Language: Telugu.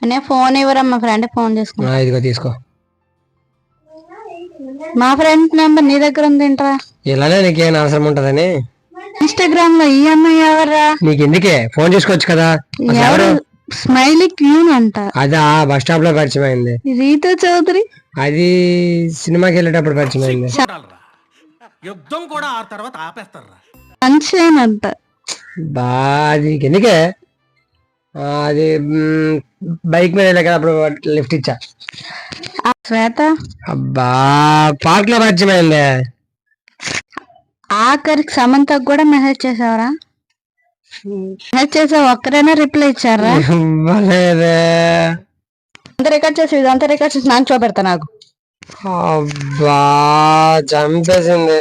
నేను ఫోన్ ఇవ్వరా మా ఫ్రెండ్ ఫోన్ చేసుకున్నా. ఇదిగో తీసుకో. మా ఫ్రెండ్ నెంబర్ నీ దగ్గర ఉంది ఏంట్రా? ఇలానే నీకేం అవసరం ఉంటదని. ఇన్స్టాగ్రామ్ లో ఈ అమ్మాయి ఎవరా? నీకు ఎందుకే, ఫోన్ చేసుకోవచ్చు కదా. ఎవరు? స్మైలీ క్యూన్ అంట. అదా బస్ స్టాప్ లో పరిచయం అయింది. రీతు చౌదరి అది సినిమాకి వెళ్ళేటప్పుడు పరిచయం అయింది. యుద్ధం కూడా ఆ తర్వాత ఆపేస్తారా. సన్షైన్ అంట. అది ఎందుకే, అది బైక్ మీద వెళ్ళా కదా అప్పుడు లిఫ్ట్ ఇచ్చా. శ్వేత అబ్బా పార్క్ లో పరిచయం అయింది. ఆఖరికి సమంతకు కూడా మెసేజ్ చేసావరా? మెసేజ్ చేసావు, ఒక్కరైనా రిప్లై ఇచ్చారా? అంత రికార్డ్ చేసి ఇదంతా రికార్డ్ చేసి నాకు చూపెడతా. నాకు అబ్బా చంపేసింది.